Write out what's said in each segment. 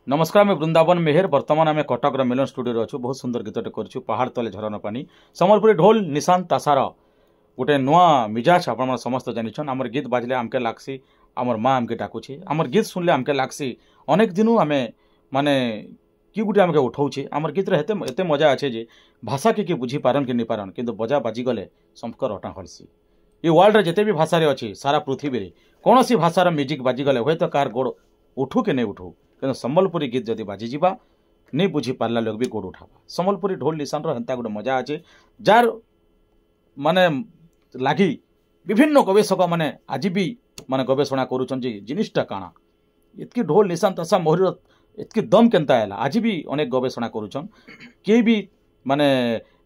नमस्कार मैं वृंदावन मेहर बर्तमान आम कटक मिलन स्टूडियो अच्छु बहुत सुंदर गीतटे कर पहाड़ तले झरना पानी सम्बलपुरी ढोल निशान तासार गोटे नुआ मिजाज आप समस्त जान आमर गीत बाजले आमके लागसी आमर माँ आमके डाकुची आमर गीत सुनले आमके लागसी अनेक दिनू आमे माने कि गुटे आमके उठाऊे आमर गीत एते मजा अच्छे जे भाषा के बुझी पारन कि नहीं पारन किंतु बजा बाजिगले संस्कार अटा हल्सी ये वर्ल्ड जिते भी भाषा अच्छी सारा पृथ्वी में कौन सी भाषार म्यूजिक बाजिगले हुए तो कार गोड़ उठू कि नहीं उठू कि सम्बलपुरी गीत जदि बाजिजा नहीं बुझी पार्ला लोग भी गोड़ उठावा सम्बलपुरी ढोल निशान हेन्ता गोटे मजा अच्छे जार माने लगी विभिन्न गवेषक माने आज भी माने गवेषणा करुचन जिनिसटा काଣା इतकी ढोल निशान तसा मोहर इतकी दम केनता है आज भी अनेक गवेषणा करुचन किए भी माने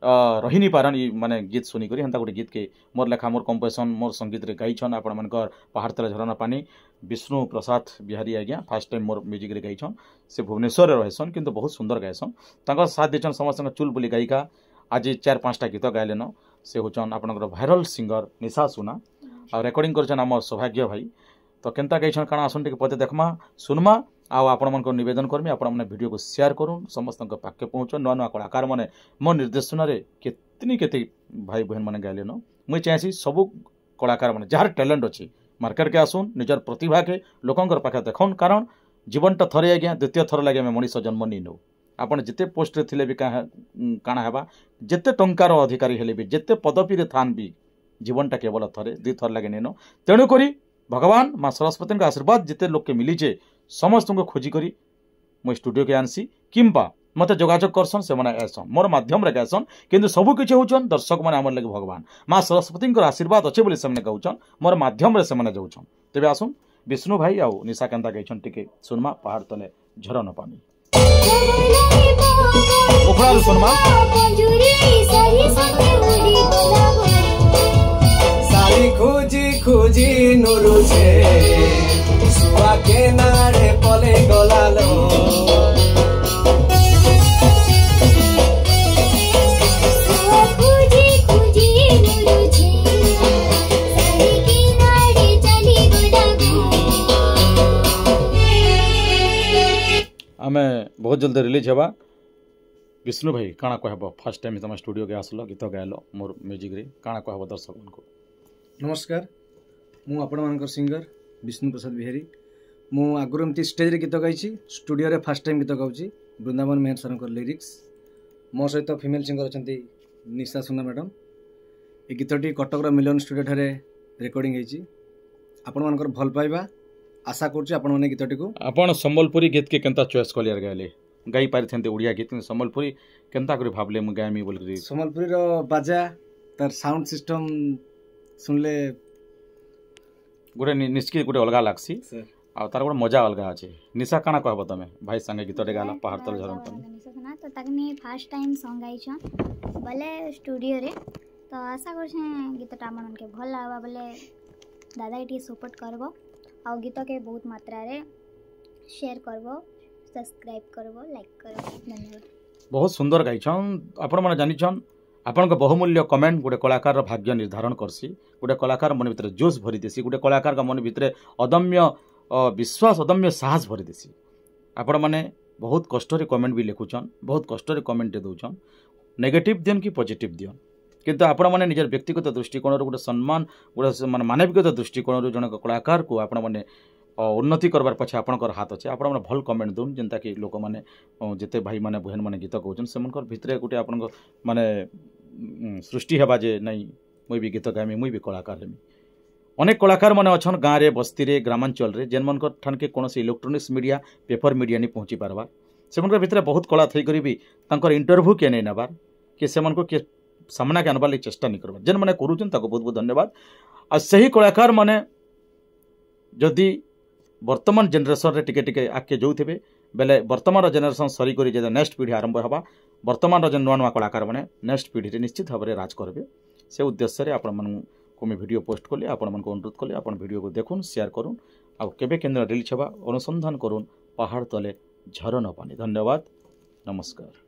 रही नहीं पारन माने गीत सुनिक हेन्ता गोटे गीत के मोर लेखा मोर कंपोजिशन मोर संगीत रे गाइछन आपण मानकर पहाड़ तले झरना पानी विष्णु प्रसाद बिहारी आज्ञा फास्ट टाइम मोर म्यूजिक रे गाइछन से भुवनेश्वर रहेसन किंतु बहुत सुंदर गायसन तांकर साथ देछन समस्त चुल बुली गायिका आज 4-5टा गीत गायलेन से होचन आपनकर वायरल सिंगर निशा सुना और रेकर्डिंग करछन आम सौभाग्य भाई तो केनता गाइछन काଣା आसन टिके पते देखमा सुनमा आउ आपण मन को निवेदन करमी आपण मन वीडियो को शेयर करूँ समस्त पाखे पहुँच नुआ नुआ कलाकार मैंने मो निर्देशन केते भाई बहन मैंने गायलेन मुझे चाहसी सबू कलाकार मैंने जार टैलेंट अच्छी मार्केट के आसुन निजर प्रतिभा के लोकंर पाखे देखन कारण जीवनटा थरे आज्ञा द्वितीय थर लगे आम मनीष जन्म नहीं नौ आपड़ जिते पोस्ट रे थिले भी काଣା हेबा जिते टंकार अधिकारी हेले भी जिते पदवी रे थान भी जीवनटा केवल थरे दुई थर लगे नहीं नौ तेणुक भगवान माँ सरस्वती आशीर्वाद जिते लोक के मिलीचे समस्त को खोजिक मो स्टूडियो के आनसी किंबा मत जोगाजोग करसन से आसन मोर मध्यम रे गायसन किंतु सबू किसी होचन दर्शक मैंने आमर लगे भगवान माँ सरस्वती आशीर्वाद अच्छे बोली से कहन मोर मध्यम रे से जाऊन तेज आसुन विष्णु भाई आउ निशा केन्ता गाइछन टिके सुनमा पहाड़ तले झरना पानी सुनमा खोजी खोजी नुरु छे सुआ के नारे पले गलालो सुआ खोजी खोजी नुरु छे सारी के नारे चली गुडागो आमे बहुत जल्दी रिलीज हेबा विष्णु भाई काଣା कहब फर्स्ट टाइम तुम स्टूडियो के आसलो गीत गायलो मोर म्यूजिक रे काଣା कहब दर्शक को नमस्कार मु आपण मानकर सिंगर विष्णु प्रसाद बिहारी मु आगुरी एमती स्टेज रे गीत गाई स्टूडियो रे फर्स्ट टाइम गीत गाऊँ वृंदावन मेहर सर लिरिक्स मो सहित फीमेल सिंगर अच्छा निशा सुना मैडम ये गीतटी कटक मिलन स्टूडियो ठारे रेकर्डिंग होती आपण मानकर भल पाइबा आशा करुच्ची आपण मैंने गीतटी को आपण सम्बलपुरी गीत के केनता चॉइस कलियर गायले गाई पारिथेंते ओडिया गीत सम्बलपुरी केनता करी भाबले मु गायमी बोल सम्बलपुरी रो बाजा तार साउंड सिस्टम सुनले गोटे निश्चित गोटे अलग लागसी आ तार गोटे मजा अलग अच्छे निशा काଣା कहब तमे भाई संगे गीतटे गाला पहाड़ तले झरना पानी निशा सुना तो तकनी फर्स्ट टाइम सॉन्ग गाइछन बोले स्टूडियो रे तो आशा करछे गीतटा मन के भल लागबा बोले दादा एटी सपोर्ट करबो आ गीत के बहुत मात्रा रे शेयर करबो सब्सक्राइब करबो लाइक करबो धन्यवाद बहुत सुंदर गाइछन आपण माने जानिछन आपण बहुमूल्य कमेंट गोटे कलाकार भाग्य निर्धारण करसी गोटे कलाकार मन भितर जोश भरी देसी गोटे कलाकार मन भितर अदम्य विश्वास अदम्य साहस भरी देसी आपण माने बहुत कष्ट रे कमेंट भी लिखुचन बहुत कष्ट रे कमेंट दउचन नेगेटिव दियन कि पॉजिटिव दियन किंतु आपण माने निजर व्यक्तिगत दृष्टिकोण गोटे सम्मान गोटे मानविकता दृष्टिकोण जन कलाकार को आपण माने उन्नति करबार पछे आपणकर हाथ अच्छे आपण भल कमेंट दउन जेनता कि लोक माने जिते भाई माने बहन माने गीत गाउछन सेमनकर भितरे गोटे आपण माने सृष्टि हेबा जे नहीं मुई भी गीत गामी मुई भी कलाकार हेमी अनेक कलाकार माने अछन गाँव रे बस्ती रे ग्रामांचल रे जेन मनकर ठान के कौन इलेक्ट्रोनिक्स मीडिया पेपर मीडिया नहीं पहुँची पारबार सेमनकर भितरे बहुत कला थई करी भी तांकर इंटरव्यू के नहीं नबार कि सेमन को के सामना के आनबार लागि चेष्टा नहीं करबार जेन माने करूछन ताको बहुत बहुत धन्यवाद आ सही कलाकार माने जदि वर्तमान जेनरेशन रे टिके टिके आके जोउथिबे बेले वर्तमान जेनरेशन सरी करी जे नेक्स्ट पीढ़ी आरंभ होबा वर्तमान जेन नुआ नुआ कलाकार माने नेक्स्ट पीढ़ी रे निश्चित भाव में राज करबे से उद्देश्य रे आपण मन को मैं वीडियो पोस्ट कले आपण मन को अनुरोध कले आपण वीडियो को देखुन शेयर करूँ आ केबे केंद्र रिलीज होबा अनुसंधान करूँ पहाड़ तले झरना पानी धन्यवाद नमस्कार।